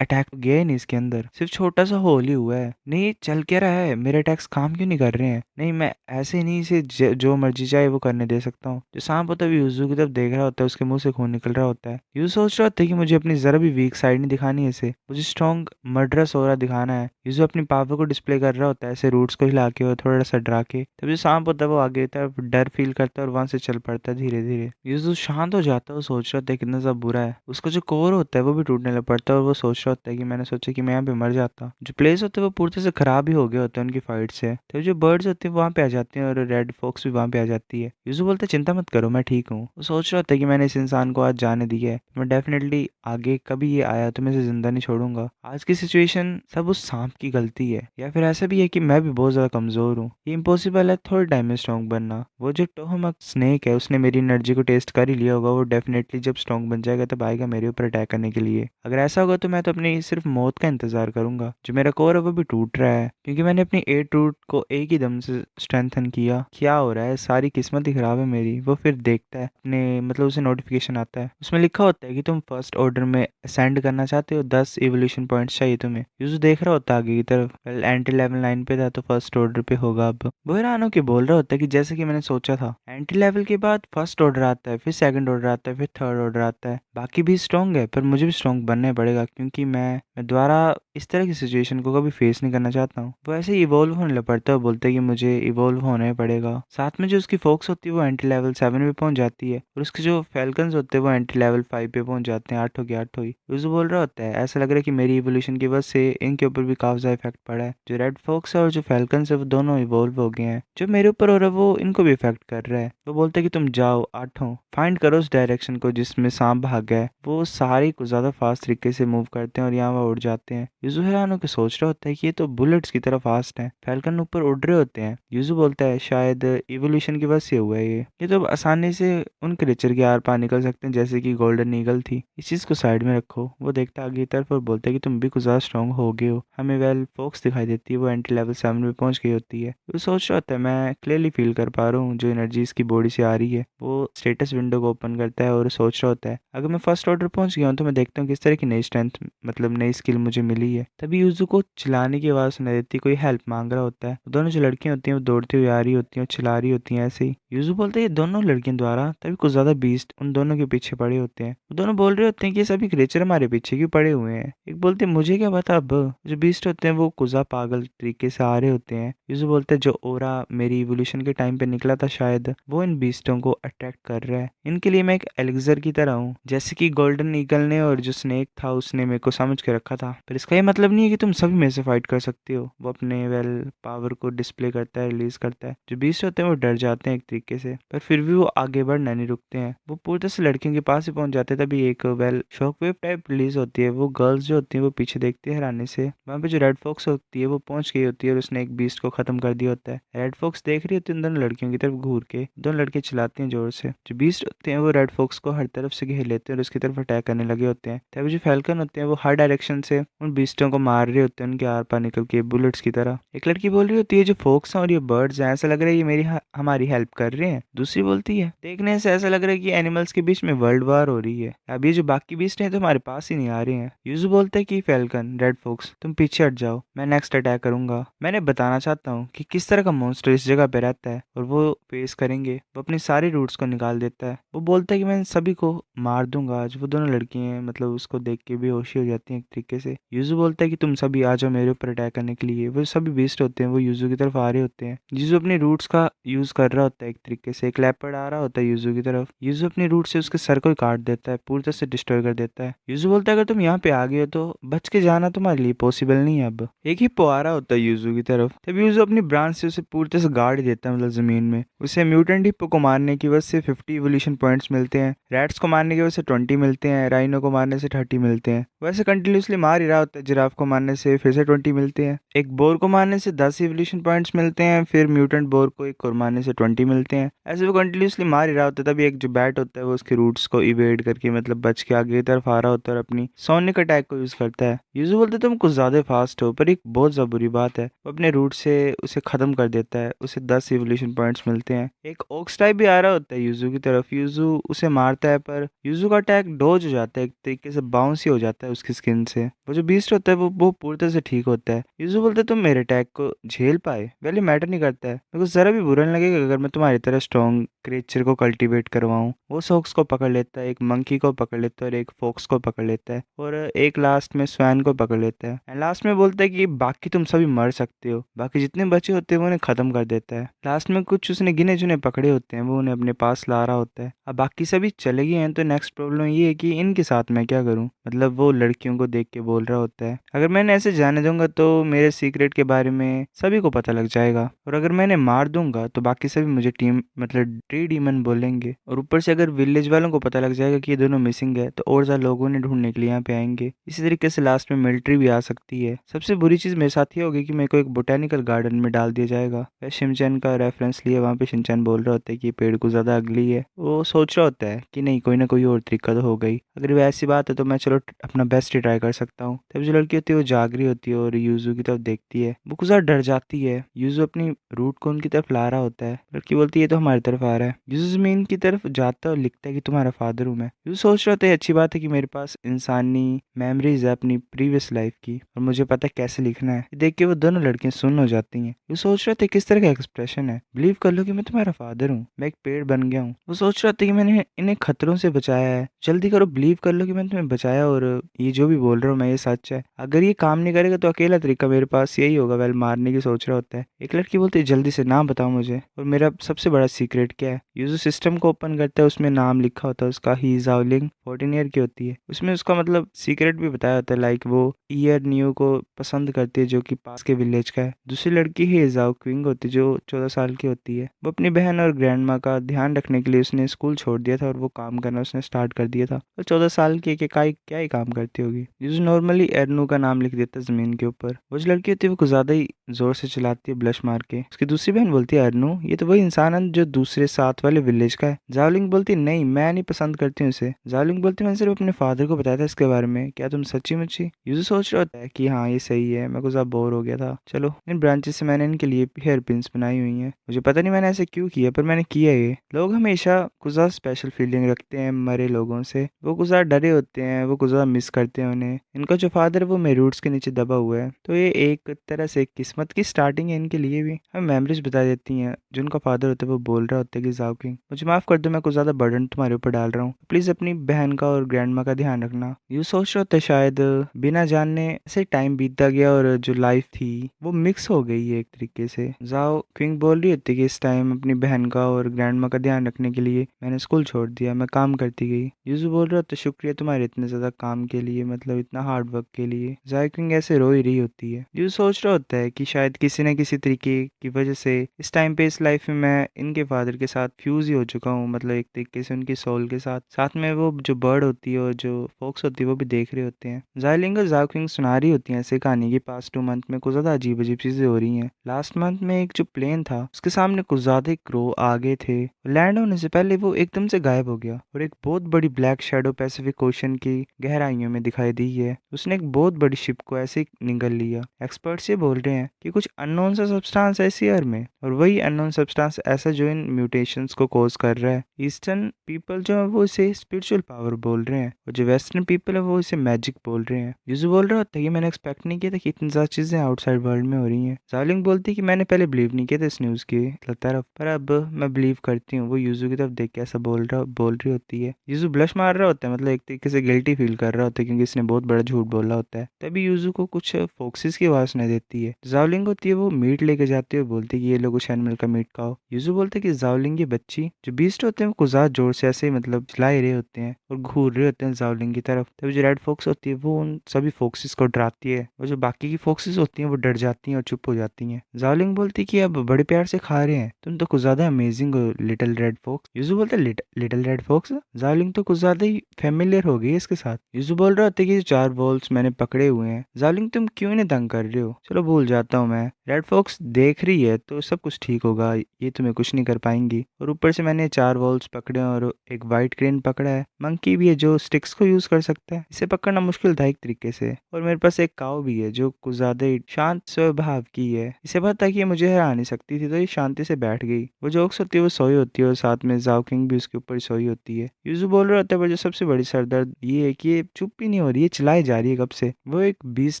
अटैक तो गया ही नहीं इसके अंदर, सिर्फ छोटा सा होल ही हुआ है। नहीं चल क्या रहा है, मेरे अटैक्स काम क्यों नहीं कर रहे हैं? नहीं मैं ऐसे नहीं इसे जो मर्जी चाहे वो करने दे सकता हूँ। जो सांप होता है यूजू की तरफ देख रहा होता है, उसके मुंह से खून निकल रहा होता है। यूजू सोच रहा होता है कि मुझे अपनी जरा भी वीक साइड नहीं दिखानी है इसे, मुझे स्ट्रॉन्ग मर्डरस हो रहा दिखाना है। यूजू अपनी पावर को डिस्प्ले कर रहा होता है ऐसे रूट्स को हिला के और थोड़ा सा डरा के। तब जो सांप होता है वो आगे तरफ डर फील करता है और वहां से चल पड़ता है धीरे धीरे। यूजू शांत हो जाता है, वो सोच रहा होता है कितना सब बुरा है। उसका जो कोर होता है वो भी टूटने लग पड़ता है और वो सोच रहा होता है कि मैंने सोचा कि मैं यहाँ पे मर जाता। जो प्लेस होते हैं वो पूरी तरह से खराब ही हो गए होते हैं उनकी फाइट से। तो जो बर्ड्स होते हैं वहाँ पे आ जाते हैं और रेड फॉक्स भी वहाँ पे आ जाती है। यूजू बोलता है चिंता मत करो मैं ठीक हूँ। वो सोच रहा होता है कि मैंने इस इंसान को आज जाने दी है, मैं डेफिनेटली आगे कभी ये आया तो मैं इसे जिंदा नहीं छोड़ूंगा। आज की सिचुएशन सब उस सांप की गलती है, या फिर ऐसा भी है कि मैं भी बहुत ज्यादा कमजोर हूँ। ये इम्पॉसिबल है थोड़े टाइम में स्ट्रॉन्ग बनना। वो जो टोहमक स्नेक है उसने मेरी एनर्जी को टेस्ट कर ही लिया होगा, वो डेफिनेटली जब स्ट्रॉन्ग बन जाएगा तब आएगा मेरे ऊपर अटैक करने के लिए। अगर ऐसा होगा तो मैं तो अपनी सिर्फ मौत का इंतजार करूंगा। जो मेरा कोर है वो भी टूट रहा है क्योंकि मैंने अपनी 8 रूट को एक ही दम से स्ट्रेंथन किया। क्या हो रहा है, सारी किस्मत ही खराब है मेरी। वो फिर देखता है अपने मतलब उसे नोटिफिकेशन आता है, उसमें लिखा होता है कि तुम फर्स्ट ऑर्डर में असेंड करना चाहते हो, 10 इवोल्यूशन पॉइंट्स चाहिए तुम्हें। यूजू देख रहा होता है आगे की तरफ, एंटी लेवल 9 पे था तो फर्स्ट ऑर्डर पे होगा अब। वो हैरान होके बोल रहा होता है कि जैसे कि मैंने सोचा था, एंटी लेवल के बाद फर्स्ट ऑर्डर आता है, फिर सेकंड ऑर्डर आता है, फिर थर्ड ऑर्डर आता है। बाकी भी स्ट्रॉन्ग है पर मुझे भी स्ट्रॉन्ग बनना पड़ेगा क्योंकि मैं दोबारा इस तरह की सिचुएशन को कभी फेस नहीं करना चाहता हूँ। वो ऐसे ही इवोल्व होने लग पड़ता है, बोलते है कि मुझे इवोल्व होना ही पड़ेगा। साथ में जो उसकी फोक्स होती है वो एंटी लेवल 7 पे पहुंच जाती है और उसके जो फैल्कन्स होते हैं वो एंटी लेवल 5 पे पहुंच जाते हैं। आठों के आठों ही। यूजू बोल रहा होता है ऐसा लग रहा है कि मेरी इवोल्यूशन की वजह से इनके ऊपर भी काफी ज्यादा इफेक्ट पड़ा है। जो रेड फॉक्स है और जो फैल्कन्स है वो दोनों इवोल्व हो गए हैं। जो मेरे ऊपर हो रहा है वो इनको भी इफेक्ट कर रहा है। वो बोलते है कि तुम जाओ आठों फाइंड करो उस डायरेक्शन को जिसमें सांप भाग गया है। वो सारे को ज्यादा फास्ट तरीके से मूव करते हैं और यहाँ वहाँ उड़ जाते हैं। यूजू हैरान होकर सोच रहा होता है कि ये तो बुलेट्स की तरह फास्ट है, फैल्कन ऊपर उड़ रहे होते हैं। यूजू बोलता है शायद इवोल्यूशन की वजह से हुआ है ये तो आसानी से उन क्रिएचर के आर पार निकल सकते हैं जैसे कि गोल्डन ईगल थी। इस चीज को साइड में रखो। वो देखता है आगे की तरफ और बोलता है कि तुम भी कुछ ज्यादा स्ट्रॉन्ग हो गए हो। हमें वेल फोक्स दिखाई देती है, वो एंटी लेवल 7 पे पहुंच गई होती है। वो सोच रहा होता है मैं क्लियरली फील कर पा रहा हूँ जो एनर्जी इसकी बॉडी से आ रही है। वो स्टेटस विंडो को ओपन करता है और सोच रहा होता है अगर मैं फर्स्ट ऑर्डर पहुंच गया हूँ तो मैं देखता हूँ किस तरह की नई स्ट्रेंथ मतलब नई स्किल मुझे मिली है। तभी यूजू को चिल्लाने की आवाज सुनाई देती है, कोई हेल्प मांग रहा होता है। दोनों जो लड़कियां होती हैं वो दौड़ती हुई आ रही होती हैं और चिल्ला रही होती हैं ऐसे ही। यूजू बोलते हैं ये दोनों लड़कियों द्वारा, तभी कुछ ज्यादा बीस्ट उन दोनों के पीछे पड़े होते हैं। वो दोनों बोल रहे होते हैं कि ये सभी क्रिएचर हमारे पीछे क्यों पड़े हुए हैं। एक बोलते हैं मुझे क्या पता। अब जो बीस्ट होते हैं वो कुजा पागल तरीके से आ रहे होते हैं। यूजू बोलते हैं जो ओरा मेरी इवोल्यूशन के टाइम पे निकला था शायद वो इन बीस्टों को अट्रैक्ट कर रहा है। इनके लिए मैं एक एलिक्सर की तरह हूँ, जैसे कि गोल्डन ईगल ने और जो स्नेक था उसने मेरे को समझ के रखा था। पर इसका ये मतलब नहीं है कि तुम सभी में से फाइट कर सकते हो। वो अपने वेल पावर को डिस्प्ले करता है, रिलीज करता है। जो बीस्ट होते हैं वो डर जाते हैं एक तरीके से, पर फिर भी वो आगे बढ़ना नहीं रुकते हैं। वो पूरी तरह से लड़कियों के पास ही पहुंच जाते हैं। तभी एक वेल शॉकवेव टाइप रिलीज होती है। वो गर्ल्स जो होती है वो पीछे देखती है हैरानी से। वहाँ पे जो रेड फॉक्स होती है वो पहुंच गई होती है और उसने एक बीस्ट को खत्म कर दिया होता है। रेड फॉक्स देख रही होती है उन दोनों लड़कियों की तरफ घूर के। दोनों लड़के चिल्लाती हैं जोर से। जो बीस्ट होते हैं वो रेड फॉक्स को हर तरफ से घेर लेते हैं और उसकी तरफ अटैक करने लगे होते हैं। तभी जो फैल्कन होते हैं वो हर डायरेक्शन से उन बीस्टों को मार रहे होते हैं उनके आर पार निकल के बुलेट्स की तरह। एक लड़की बोल रही होती है जो फोक्स हैं और ये बर्ड्स हैं ऐसा लग रहा है ये मेरी हमारी हेल्प कर रहे हैं। दूसरी बोलती है देखने से ऐसा लग रहा है कि एनिमल्स के बीच में वर्ल्ड वार हो रही है। अब ये जो बाकी बीस्ट हैं तो हमारे पास ही नहीं आ रहे हैं। यूजू बोलता है कि फैल्कन रेड फॉक्स तुम पीछे हट जाओ, मैं नेक्स्ट अटैक करूंगा। मैंने बताना चाहता हूँ कि किस तरह का मॉन्स्टर इस जगह पे रहता है और वो फेस करेंगे। वो अपनी सारी रूट्स को निकाल देता है। वो बोलता है कि मैं इन सभी को मार दूंगा आज। वो दोनों लड़कियां मतलब उसको देख के बेहोशी हो जाती हैं एक तरीके से। यूजू बोलता है कि तुम सभी आ जाओ मेरे ऊपर अटैक करने के लिए। वो सभी बीस्ट होते हैं, वो यूजू की तरफ आ रहे होते हैं। यूजू अपनी रूट्स का यूज कर रहा होता है एक तरीके से। एक लेपर्ड आ रहा होता है यूजू की तरफ। यूजू अपनी रूट से उसके सर को ही काट देता है, पूरी तरह से डिस्ट्रॉय कर देता है। यूजू बोलता है अगर तुम यहाँ पे आ गए हो तो बच के जाना तुम्हारे लिए पॉसिबल नहीं है। अब एक ही आ रहा होता है यूजू की तरफ। तब यूजू अपनी ब्रांच से उसे पूरी तरह से गाड़ ही देता है, मतलब जमीन में। उसे म्यूटेंट हिप्पो को मारने की वजह से 50 इवोल्यूशन पॉइंट्स मिलते हैं। रैट्स को मारने की वजह से 20 मिलते हैं। राइनो को मारने से 30 मिलते हैं। वैसे कंटिन्यूसली मार ही रहा होता है। जिराफ को मारने से फिर से 20 मिलते हैं। एक बोर को मारने से 10 इवोल्यूशन पॉइंट्स मिलते हैं। फिर म्यूटेंट बोर को एक और मारने से 20 मिलते हैं। ऐसे वो कंटिन्यूसली मार ही रहा होता है। तभी एक जो बैट होता है वो उसके रूट्स को इवेड करके, मतलब बच के आगे की तरफ आ रहा होता है और अपनी सोनिक अटैक को यूज करता है। यूजू बोलते तुम कुछ ज्यादा फास्ट हो, पर एक बहुत ज्यादा बुरी बात है, वो अपने रूट से उसे खत्म कर देता है। उसे 10 इवोल्यूशन पॉइंट्स मिलते हैं। एक ओक्स टाइप भी आ रहा होता है यूजू की तरफ। यूजू उसे मारता है, पर यूजू का अटैक डोज हो जाता है, एक तरीके से बाउंस ही हो जाता है उसकी स्किन से। वो जो बीस्ट होता है वो पूरी तरह से ठीक होता है। यूजू बोलते है तुम मेरे अटैक को झेल पाए, वैल्यू मैटर नहीं करता है। मेरे को जरा भी बुरा नहीं लगेगा अगर मैं तुम्हारी तरह स्ट्रॉन्ग क्रिएचर को कल्टीवेट करवाऊं। वो सोक्स को पकड़ लेता है, एक मंकी को पकड़ लेता है और एक फोक्स को पकड़ लेता है, और एक लास्ट में स्वैन को पकड़ लेता है। एंड लास्ट में बोलता है कि बाकी तुम सभी मर सकते हो। बाकी जितने बचे होते हैं वो उन्हें खत्म कर देता है। लास्ट में कुछ उसने गिने चुने पकड़े होते हैं, वो उन्हें अपने पास ला रहा होता है। अब बाकी सभी चले गए हैं तो नेक्स्ट प्रॉब्लम ये है कि इनके साथ मैं क्या करूं। मतलब वो लड़कियों को देख के बोल रहा होता है अगर मैंने ऐसे जाने दूंगा तो मेरे सीक्रेट के बारे में सभी को पता लग जाएगा, और अगर मैंने मार दूंगा तो बाकी सभी मुझे टीम मतलब ट्री डीमन बोलेंगे, और ऊपर से अगर विलेज वालों को पता लग जाएगा कि ये दोनों मिसिंग है तो और ज्यादा लोगों ने ढूंढने के लिए यहाँ पे आएंगे। इसी तरीके से लास्ट में मिलिट्री भी आ सकती है। सबसे बुरी चीज मेरे साथ ये होगी कि मेरे को एक बोटेनिकल गार्डन में डाल दिया जाएगा। वह शिनचैन का रेफरेंस लिए वहाँ पे शिनचैन बोल रहा होता है कि ये पेड़ को ज्यादा अगली है। वो सोच रहा होता है कि नहीं, कोई ना कोई और तरीका तो हो गई। अगर वह ऐसी बात है तो मैं चलो अपना बेस्ट ही ट्राई कर सकता हूँ। तब जो लड़की होती है वो जाग रही होती है और यूजू की तरफ देखती है। वो कुछ ज्यादा डर जाती है। यूजू अपनी रूट को उनकी तरफ ला रहा होता है। लड़की बोलती है ये तो हमारी तरफ आ रहा है। यूजू जमीन की तरफ जाता है और लिखता है कि तुम्हारा फादर हूँ मैं। यूजू सोच रहा होता है अच्छी बात है कि मेरे पास इंसानी मेमोरीज है अपनी प्रीवियस लाइफ की, और मुझे पता है कैसे लिखना है। ये देख के वो दोनों लड़कियां सुन्न हो जाती हैं। वो सोच रहे थे किस तरह का एक्सप्रेशन है। बिलीव कर लो कि मैं तुम्हारा फादर हूँ, मैं एक पेड़ बन गया हूँ। वो सोच रहा था कि मैंने इन्हें खतरों से बचाया है। जल्दी करो, बिलीव कर लो कि मैंने तुम्हें बचाया, और ये जो भी बोल रहा हूँ मैं ये सच है। अगर ये काम नहीं करेगा तो अकेला तरीका मेरे पास यही होगा। वेल मारने की सोच रहा होता है। एक लड़की बोलती है जल्दी से नाम बताओ मुझे, और मेरा सबसे बड़ा सीक्रेट क्या है। यूजर सिस्टम को ओपन करता है, उसमें नाम लिखा होता है उसका। ही जाओलिंग 14 ईयर की होती है। उसमें उसका मतलब सीक्रेट भी बताया होता है, लाइक वो ईयर न्यू को पसंद करती है जो कि पास के विलेज का है। दूसरी लड़की ही जाओ क्विंग होती है जो 14 साल की होती है। वो अपनी बहन और ग्रैंड माँ का ध्यान रखने के लिए उसने स्कूल छोड़ दिया था और वो काम करना उसने स्टार्ट कर दिया था। तो 14 साल की है, क्या ही काम करती होगी। यूजर नॉर्मली एरनू का नाम लिख देता है जमीन के ऊपर। वो जो लड़की होती है वो कुछ ज्यादा ही जोर से चलाती है ब्लश मार के। उसकी दूसरी बहन बोलती है अरनू ये तो वही इंसान है जो दूसरे साथ वाले विलेज का है। जावलिंग बोलती नहीं, मैं नहीं पसंद करती हूँ इसे। जावलिंग बोलती मैंने सिर्फ अपने फादर को बताया था इसके बारे में, क्या तुम सच्ची मुच्ची। यूजर सोच रहा होता है कि हाँ ये सही है, मैं कुछ बोर हो गया था। चलो इन ब्रांचेस से मैंने इनके लिए हेयर पिन्स बनाई हुई हैं। मुझे पता नहीं मैंने ऐसे क्यों किया, पर मैंने किया ये। लोग हमेशा कुछ ज्यादा स्पेशल फीलिंग रखते हैं मरे लोगों से। वो कुछ ज्यादा डरे होते हैं, वो कुछ ज्यादा मिस करते हैं उन्हें। इनका जो फादर है वो मेरे रूट्स के नीचे दबा हुआ है, तो ये एक तरह से किस्मत की स्टार्टिंग है इनके लिए भी। हमें मेमोरीज बता देती हैं। जो उनका फादर होता है वो बोल रहा होता है कि जाओ किंग मुझे माफ कर दो, मैं कुछ ज्यादा बर्डन तुम्हारे ऊपर डाल रहा हूँ। प्लीज अपनी बहन का और ग्रैंड माँ का ध्यान रखना। यू सोच रहा होता है शायद बिना जानने ऐसे टाइम बीतता गया और जो लाइफ थी वो मिक्स हो गई है एक तरीके से। जाओ क्विंग बोल रही होती है कि इस टाइम अपनी बहन का और ग्रैंड माँ का ध्यान रखने के लिए मैंने स्कूल छोड़ दिया, मैं काम करती गई। यूजू बोल रहा होता है शुक्रिया तुम्हारे इतने ज्यादा काम के लिए, मतलब इतना हार्ड वर्क के लिए। जाओ क्विंग ऐसे रो ही रही होती है। यूजू सोच रहा होता है कि शायद किसी न किसी तरीके की वजह से इस टाइम पे इस लाइफ में मैं इनके फादर के साथ फ्यूज ही हो चुका हूँ, मतलब एक तरीके से उनकी सोल के साथ। साथ में वो जो बर्ड होती है और जो फोक्स होती है वो भी देख रहे होते हैं। जाइलिंग और जाओकिंग सुना रही होती है ऐसे कहानी की पास्ट 2 मंथ में कुछ ज्यादा अजीब अजीब चीजें हो रही हैं। लास्ट मंथ में एक जो प्लेन था उसके सामने कुछ ज्यादा ही क्रो आ गए थे। लैंड होने से पहले वो एकदम से गायब हो गया और एक बहुत बड़ी ब्लैक शेडो पैसिफिक ओशन की गहराइयों में दिखाई दी है। उसने एक बहुत बड़ी शिप को ऐसे ही निगल लिया। एक्सपर्ट्स ये बोल रहे हैं कि कुछ अननोन सा सब्सटेंस है इस एयर में, और वही अननोन सब्सटेंस ऐसा जो इन म्यूटेशंस को कॉज कर रहा है। ईस्टर्न पीपल जो है वो इसे स्पिरिचुअल पावर बोल रहे हैं, और जो वेस्टर्न पीपल है वो इसे मैजिक बोल रहे हैं। यूजू बोल रहा होता है कि मैंने एक्सपेक्ट नहीं किया था कि इतनी ज़्यादा चीज़ें आउटसाइड वर्ल्ड में हो रही हैं। जावलिंग बोलती है कि मैंने पहले बिलीव नहीं किया था इस न्यूज़ की तरफ, पर अब मैं बिलीव करती हूँ। वो यूजू की तरफ देख के ऐसा बोल रही होती है। यूजू ब्लश मार रहा होता है, मतलब एक तरीके से गिल्टी फील कर रहा होता है क्योंकि इसने बहुत बड़ा झूठ बोला होता है। तभी यूजू को कुछ फोक्सिस की आवाज़ सुनाई देती है। जावलिंग होती है वो मीट लेके जाती है और बोलती है कि ये लोग कुछ एनिमल का मीट खाओ। यूजू बोलते है कि जावलिंग की बच्ची जो बीस्ट होते हैं वो कुछ ज़्यादा जोर से ऐसे ही मतलब चिल्ला ही रहे होते हैं और घूर रहे होते हैं जावलिंग की तरफ। तभी जो रेड फोक्स होती है वो उन सभी फोक्सिस को डराती है और जो बाकी की फोक्सिस होती हैं वो डर जाती हैं और चुप हो जाती हैं। जावलिंग बोलती है कि अब बड़े प्यार से खा रहे हैं, तुम तो कुछ ज्यादा अमेजिंग हो लिटिल रेड फोक्स। यूजू बोलते हैं लिटिल रेड फोक्स। जावलिंग तो कुछ ज्यादा ही फेमिलियर हो गई है इसके साथ। यूजू बोल रहा होता है कि जो 4 वॉल्स मैंने पकड़े हुए हैं, जावलिंग तुम क्यों इन्हें तंग कर रहे हो? चलो भूल जाता हूँ मैं। रेड फॉक्स देख रही है तो सब कुछ ठीक होगा, ये तुम्हें कुछ नहीं कर पाएंगी। और ऊपर से मैंने 4 वॉल्स पकड़े हैं और एक वाइट क्रेन पकड़ा है। मंकी भी है जो स्टिक्स को यूज कर सकता है। इसे पकड़ना मुश्किल था एक तरीके से। और मेरे पास एक काऊ भी है जो कुछ ज्यादा ही शांत स्वभाव की है। इसे पता है कि ये मुझे हरा नहीं सकती थी, तो ये शांति से बैठ गई। वो जोक्स होती है वो सोई होती है और साथ में जाओ किंग भी उसके ऊपर सोई होती है। यूजू बोल रहा होता है, पर जो सबसे बड़ी सरदर्द ये है कि ये चुप ही नहीं हो रही है, चिल्लाई जा रही है कब से। वो एक बीस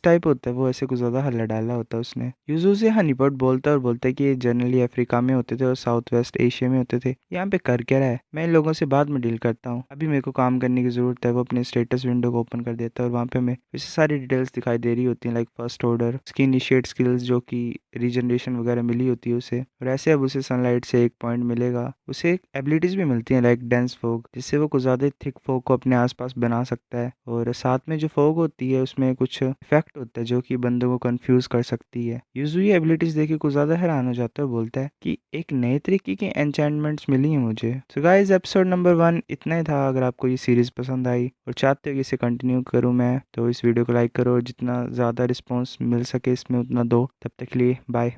टाइप होता है, वो ऐसे कुछ ज्यादा हल्ला डाला होता है उसने। यूजू से हनीपॉट बोलता है और बोलता है कि ये जनरली अफ्रीका में होते थे और साउथ वेस्ट एशिया में होते थे। यहाँ पे कर क्या रहा है? मैं इन लोगों से बाद में डील करता हूँ, अभी मेरे को काम करने की जरूरत है। वो अपने स्टेटस विंडो को ओपन कर देता है और वहाँ पे हमें फिर से सारी डिटेल्स दिखाई दे रही होती हैं, लाइक फर्स्ट ऑर्डर, उसकी इनिशिएट स्किल्स जो कि रीजनरेशन वगैरह मिली होती है उसे। और ऐसे अब उसे सनलाइट से एक पॉइंट मिलेगा। उसे एबिलिटीज भी मिलती हैं लाइक डेंस फोग, जिससे वो कुछ ज़्यादा थिक फोग को अपने आसपास बना सकता है। और साथ में जो फोग होती है उसमें कुछ इफेक्ट होता है जो कि बंदों को कंफ्यूज कर सकती है। यूजू ये एबिलिटीज देख के कुछ ज़्यादा हैरान हो जाता है और बोलता है कि एक नए तरीके की एन्चेंटमेंट्स मिली हैं मुझे। सो गाइस एपिसोड नंबर 1 इतना ही था। अगर आपको ये सीरीज़ पसंद आई और चाहते हो कि इसे कंटिन्यू करूँ मैं, तो इस वीडियो को लाइक करो और जितना ज़्यादा रिस्पॉन्स मिल सके इसमें उतना दो। तब तक के लिए बाय।